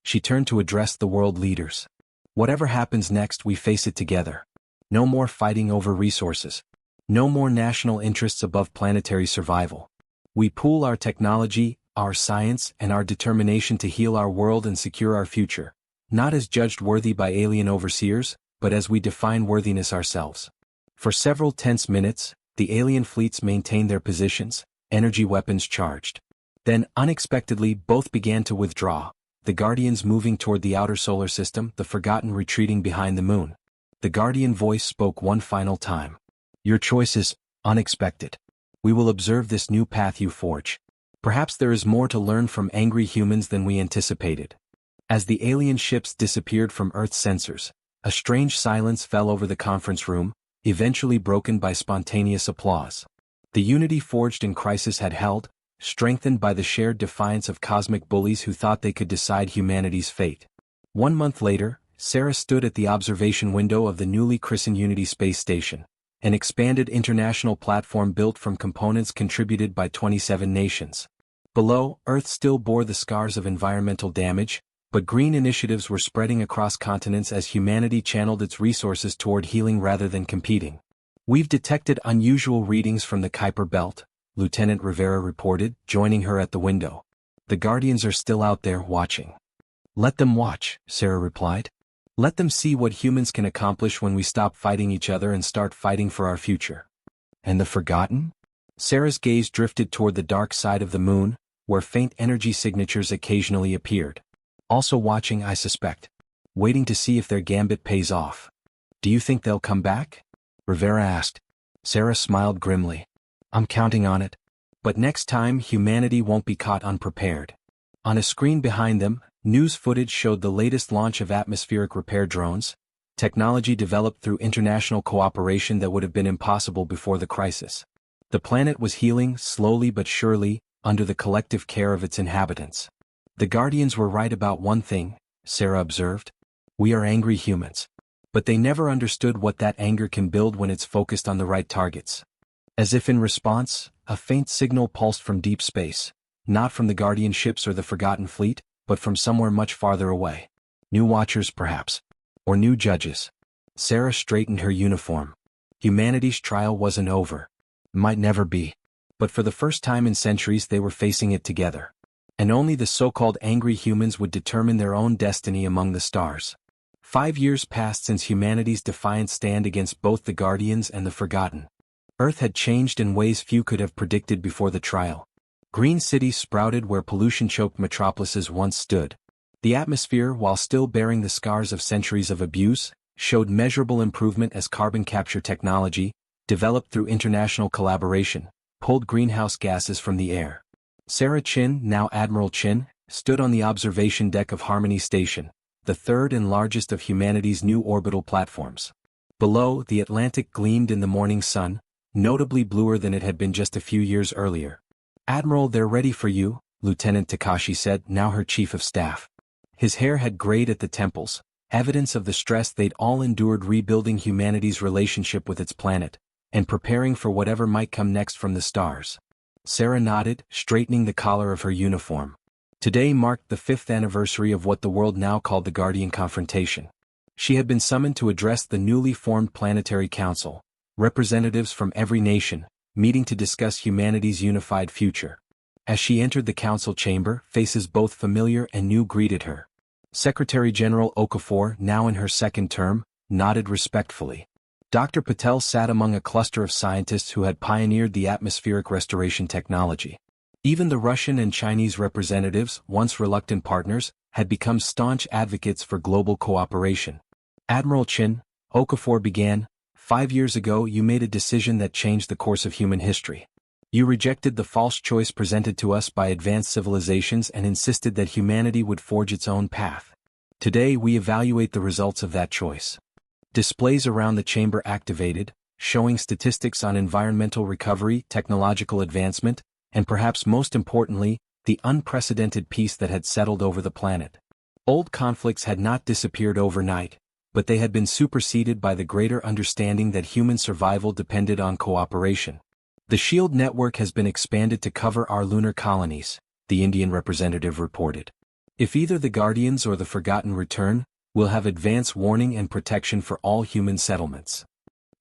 Speaker 1: She turned to address the world leaders. Whatever happens next, we face it together. No more fighting over resources. No more national interests above planetary survival. We pool our technology, our science, and our determination to heal our world and secure our future, not as judged worthy by alien overseers, but as we define worthiness ourselves. For several tense minutes, the alien fleets maintained their positions, energy weapons charged. Then, unexpectedly, both began to withdraw, the Guardians moving toward the outer solar system, the Forgotten retreating behind the moon. The Guardian voice spoke one final time. Your choice is unexpected. We will observe this new path you forge. Perhaps there is more to learn from angry humans than we anticipated. As the alien ships disappeared from Earth's sensors, a strange silence fell over the conference room, eventually broken by spontaneous applause. The unity forged in crisis had held, strengthened by the shared defiance of cosmic bullies who thought they could decide humanity's fate. 1 month later, Sarah stood at the observation window of the newly christened Unity space station, an expanded international platform built from components contributed by 27 nations. Below, Earth still bore the scars of environmental damage, but green initiatives were spreading across continents as humanity channeled its resources toward healing rather than competing. We've detected unusual readings from the Kuiper Belt, Lieutenant Rivera reported, joining her at the window. The Guardians are still out there watching. Let them watch, Sarah replied. Let them see what humans can accomplish when we stop fighting each other and start fighting for our future. And the Forgotten? Sarah's gaze drifted toward the dark side of the moon, where faint energy signatures occasionally appeared. Also watching, I suspect. Waiting to see if their gambit pays off. Do you think they'll come back? Rivera asked. Sarah smiled grimly. I'm counting on it. But next time humanity won't be caught unprepared. On a screen behind them, news footage showed the latest launch of atmospheric repair drones, technology developed through international cooperation that would have been impossible before the crisis. The planet was healing slowly but surely, under the collective care of its inhabitants. The Guardians were right about one thing, Sarah observed. We are angry humans. But they never understood what that anger can build when it's focused on the right targets. As if in response, a faint signal pulsed from deep space, not from the Guardian ships or the Forgotten Fleet, but from somewhere much farther away. New watchers, perhaps. Or new judges. Sarah straightened her uniform. Humanity's trial wasn't over. Might never be. But for the first time in centuries they were facing it together. And only the so-called angry humans would determine their own destiny among the stars. 5 years passed since humanity's defiant stand against both the Guardians and the Forgotten. Earth had changed in ways few could have predicted before the trial. Green cities sprouted where pollution-choked metropolises once stood. The atmosphere, while still bearing the scars of centuries of abuse, showed measurable improvement as carbon capture technology, developed through international collaboration, pulled greenhouse gases from the air. Sarah Chin, now Admiral Chin, stood on the observation deck of Harmony Station, the third and largest of humanity's new orbital platforms. Below, the Atlantic gleamed in the morning sun, notably bluer than it had been just a few years earlier. Admiral, they're ready for you, Lieutenant Takashi said, now her chief of staff. His hair had grayed at the temples, evidence of the stress they'd all endured rebuilding humanity's relationship with its planet, and preparing for whatever might come next from the stars. Sarah nodded, straightening the collar of her uniform. Today marked the 5th anniversary of what the world now called the Guardian Confrontation. She had been summoned to address the newly formed Planetary Council, representatives from every nation, meeting to discuss humanity's unified future. As she entered the council chamber, faces both familiar and new greeted her. Secretary General Okafor, now in her second term, nodded respectfully. Dr. Patel sat among a cluster of scientists who had pioneered the atmospheric restoration technology. Even the Russian and Chinese representatives, once reluctant partners, had become staunch advocates for global cooperation. Admiral Chin, Okafor began, 5 years ago you made a decision that changed the course of human history. You rejected the false choice presented to us by advanced civilizations and insisted that humanity would forge its own path. Today we evaluate the results of that choice. Displays around the chamber activated, showing statistics on environmental recovery, technological advancement, and perhaps most importantly, the unprecedented peace that had settled over the planet. Old conflicts had not disappeared overnight, but they had been superseded by the greater understanding that human survival depended on cooperation. The SHIELD network has been expanded to cover our lunar colonies, the Indian representative reported. If either the Guardians or the Forgotten return, we'll have advance warning and protection for all human settlements.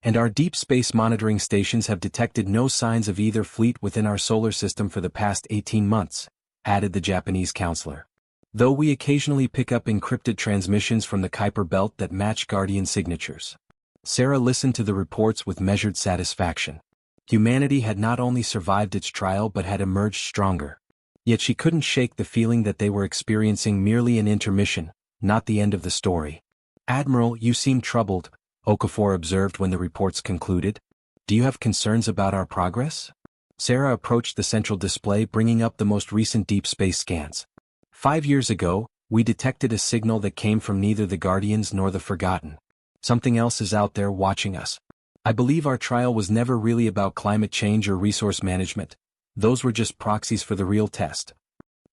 Speaker 1: And our deep space monitoring stations have detected no signs of either fleet within our solar system for the past 18 months, added the Japanese counselor. Though we occasionally pick up encrypted transmissions from the Kuiper belt that match Guardian signatures. Sarah listened to the reports with measured satisfaction. Humanity had not only survived its trial but had emerged stronger. Yet she couldn't shake the feeling that they were experiencing merely an intermission, not the end of the story. Admiral, you seem troubled, Okafor observed when the reports concluded. Do you have concerns about our progress? Sarah approached the central display, bringing up the most recent deep space scans. 5 years ago, we detected a signal that came from neither the Guardians nor the Forgotten. Something else is out there watching us. I believe our trial was never really about climate change or resource management. Those were just proxies for the real test.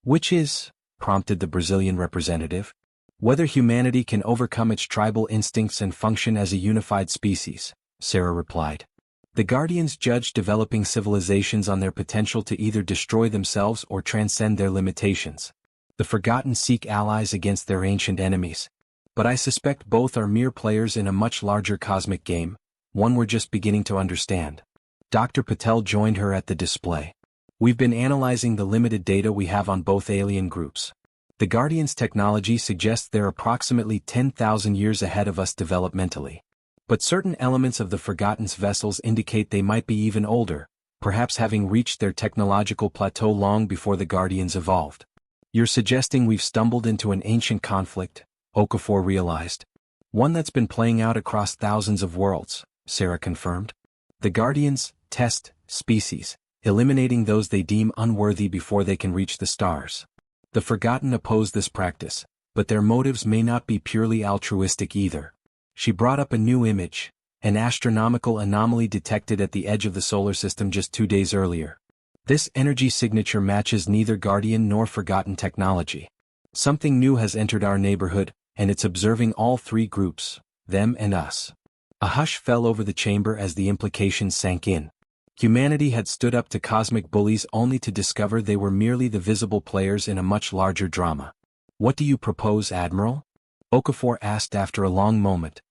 Speaker 1: Which is, prompted the Brazilian representative, whether humanity can overcome its tribal instincts and function as a unified species, Sarah replied. The Guardians judge developing civilizations on their potential to either destroy themselves or transcend their limitations. The Forgotten seek allies against their ancient enemies. But I suspect both are mere players in a much larger cosmic game, one we're just beginning to understand. Dr. Patel joined her at the display. We've been analyzing the limited data we have on both alien groups. The Guardians' technology suggests they're approximately 10,000 years ahead of us developmentally. But certain elements of the Forgotten's vessels indicate they might be even older, perhaps having reached their technological plateau long before the Guardians evolved. You're suggesting we've stumbled into an ancient conflict, Okafor realized. One that's been playing out across thousands of worlds, Sarah confirmed. The Guardians test species, eliminating those they deem unworthy before they can reach the stars. The Forgotten oppose this practice, but their motives may not be purely altruistic either. She brought up a new image, an astronomical anomaly detected at the edge of the solar system just 2 days earlier. This energy signature matches neither Guardian nor Forgotten technology. Something new has entered our neighborhood, and it's observing all three groups, them and us. A hush fell over the chamber as the implications sank in. Humanity had stood up to cosmic bullies only to discover they were merely the visible players in a much larger drama. What do you propose, Admiral? Okafor asked after a long moment.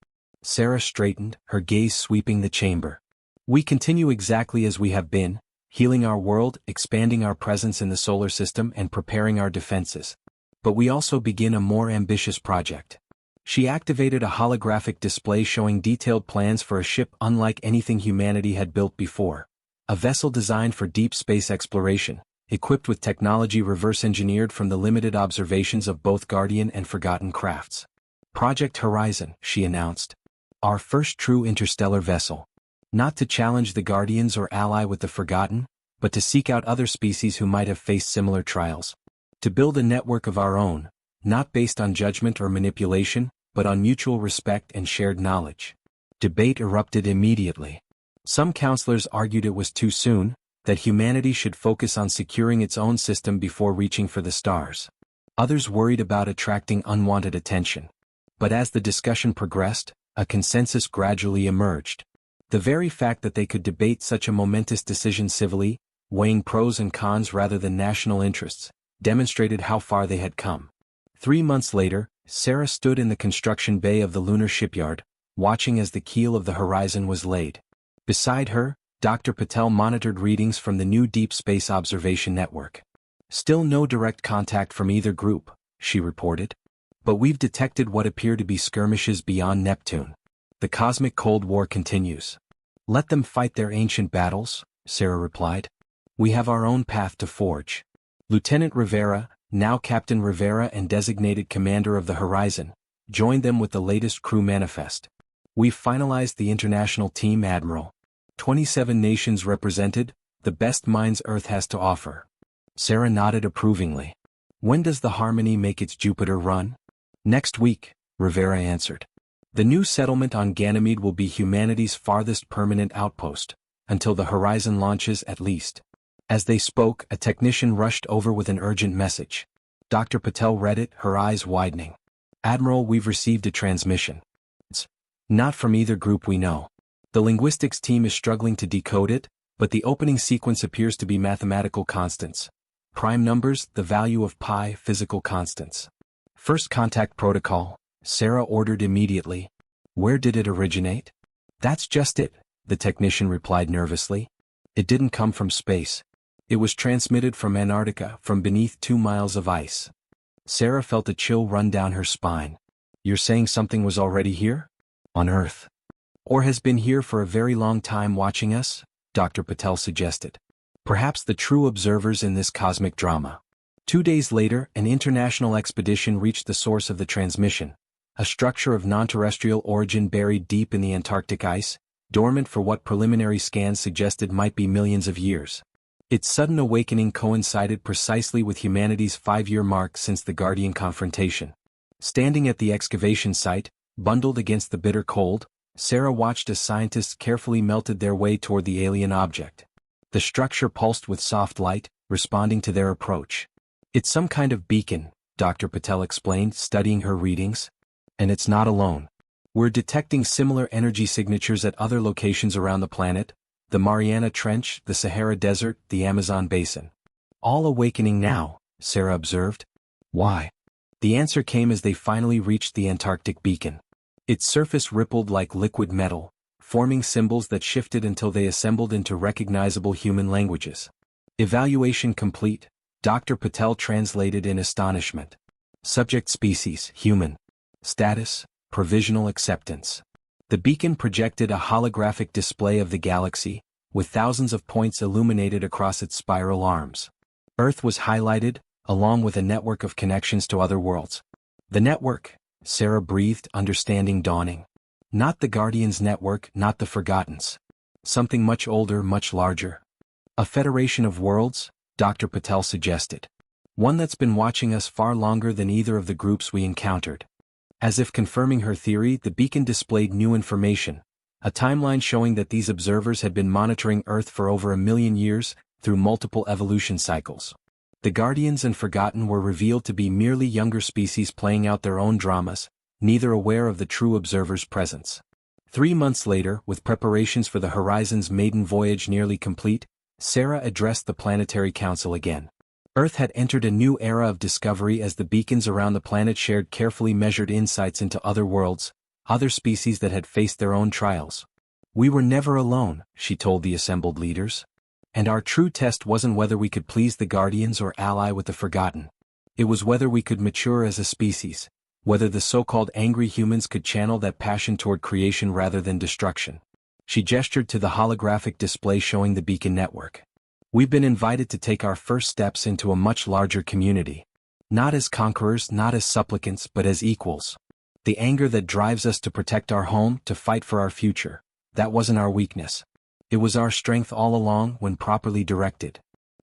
Speaker 1: Sarah straightened, her gaze sweeping the chamber. We continue exactly as we have been, healing our world, expanding our presence in the solar system and preparing our defenses. But we also begin a more ambitious project. She activated a holographic display showing detailed plans for a ship unlike anything humanity had built before. A vessel designed for deep space exploration, equipped with technology reverse-engineered from the limited observations of both Guardian and Forgotten crafts. Project Horizon, she announced. Our first true interstellar vessel. Not to challenge the Guardians or ally with the Forgotten, but to seek out other species who might have faced similar trials. To build a network of our own, not based on judgment or manipulation, but on mutual respect and shared knowledge. Debate erupted immediately. Some counselors argued it was too soon, that humanity should focus on securing its own system before reaching for the stars. Others worried about attracting unwanted attention. But as the discussion progressed, a consensus gradually emerged. The very fact that they could debate such a momentous decision civilly, weighing pros and cons rather than national interests, demonstrated how far they had come. 3 months later, Sarah stood in the construction bay of the lunar shipyard, watching as the keel of the Horizon was laid. Beside her, Dr. Patel monitored readings from the new Deep Space Observation Network. Still no direct contact from either group, she reported. But we've detected what appear to be skirmishes beyond Neptune. The cosmic Cold War continues. Let them fight their ancient battles, Sarah replied. We have our own path to forge. Lieutenant Rivera, now Captain Rivera and designated commander of the Horizon, joined them with the latest crew manifest. We've finalized the international team, Admiral. 27 nations represented, the best minds Earth has to offer. Sarah nodded approvingly. When does the Harmony make its Jupiter run? Next week, Rivera answered. The new settlement on Ganymede will be humanity's farthest permanent outpost, until the Horizon launches at least. As they spoke, a technician rushed over with an urgent message. Dr. Patel read it, her eyes widening. Admiral, we've received a transmission. It's not from either group we know. The linguistics team is struggling to decode it, but the opening sequence appears to be mathematical constants. Prime numbers, the value of pi, physical constants. First contact protocol, Sarah ordered immediately. Where did it originate? That's just it, the technician replied nervously. It didn't come from space. It was transmitted from Antarctica, from beneath 2 miles of ice. Sarah felt a chill run down her spine. You're saying something was already here? On Earth. Or has been here for a very long time watching us? Dr. Patel suggested. Perhaps the true observers in this cosmic drama. 2 days later, an international expedition reached the source of the transmission, a structure of non-terrestrial origin buried deep in the Antarctic ice, dormant for what preliminary scans suggested might be millions of years. Its sudden awakening coincided precisely with humanity's 5-year mark since the Guardian confrontation. Standing at the excavation site, bundled against the bitter cold, Sarah watched as scientists carefully melted their way toward the alien object. The structure pulsed with soft light, responding to their approach. It's some kind of beacon, Dr. Patel explained, studying her readings. And it's not alone. We're detecting similar energy signatures at other locations around the planet, the Mariana Trench, the Sahara Desert, the Amazon Basin. All awakening now, Sarah observed. Why? The answer came as they finally reached the Antarctic beacon. Its surface rippled like liquid metal, forming symbols that shifted until they assembled into recognizable human languages. Evaluation complete, Dr. Patel translated in astonishment. Subject species, human. Status, provisional acceptance. The beacon projected a holographic display of the galaxy, with thousands of points illuminated across its spiral arms. Earth was highlighted, along with a network of connections to other worlds. The network, Sarah breathed, understanding dawning. Not the Guardians' network, not the Forgottens. Something much older, much larger. A federation of worlds, Dr. Patel suggested. One that's been watching us far longer than either of the groups we encountered. As if confirming her theory, the beacon displayed new information, a timeline showing that these observers had been monitoring Earth for over 1,000,000 years, through multiple evolution cycles. The Guardians and Forgotten were revealed to be merely younger species playing out their own dramas, neither aware of the true observer's presence. 3 months later, with preparations for the Horizon's maiden voyage nearly complete, Sarah addressed the Planetary Council again. Earth had entered a new era of discovery as the beacons around the planet shared carefully measured insights into other worlds, other species that had faced their own trials. We were never alone, she told the assembled leaders. And our true test wasn't whether we could please the Guardians or ally with the Forgotten. It was whether we could mature as a species, whether the so-called angry humans could channel that passion toward creation rather than destruction. She gestured to the holographic display showing the beacon network. We've been invited to take our first steps into a much larger community. Not as conquerors, not as supplicants, but as equals. The anger that drives us to protect our home, to fight for our future, that wasn't our weakness. It was our strength all along when properly directed.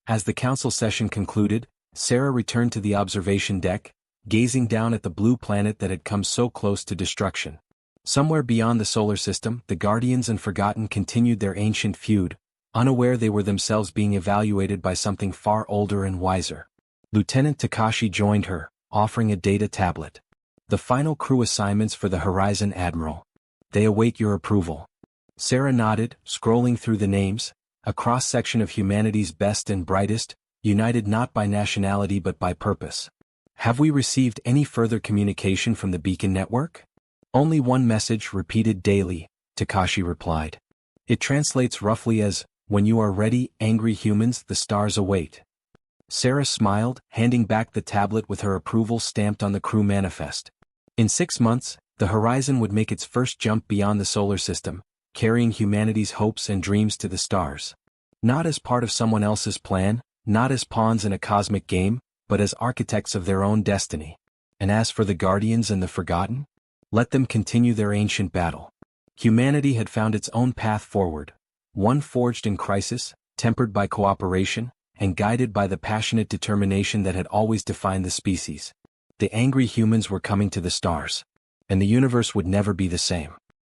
Speaker 1: As the council session concluded, Sarah returned to the observation deck, gazing down at the blue planet that had come so close to destruction. Somewhere beyond the solar system, the Guardians and Forgotten continued their ancient feud, unaware they were themselves being evaluated by something far older and wiser. Lieutenant Takashi joined her, offering a data tablet. The final crew assignments for the Horizon, Admiral. They await your approval. Sarah nodded, scrolling through the names, a cross-section of humanity's best and brightest, united not by nationality but by purpose. Have we received any further communication from the beacon network? Only one message repeated daily, Takashi replied. It translates roughly as, when you are ready, angry humans, the stars await. Sarah smiled, handing back the tablet with her approval stamped on the crew manifest. In 6 months, the Horizon would make its first jump beyond the solar system, carrying humanity's hopes and dreams to the stars. Not as part of someone else's plan, not as pawns in a cosmic game, but as architects of their own destiny. And as for the Guardians and the Forgotten? Let them continue their ancient battle. Humanity had found its own path forward, one forged in crisis, tempered by cooperation, and guided by the passionate determination that had always defined the species. The angry humans were coming to the stars. And the universe would never be the same.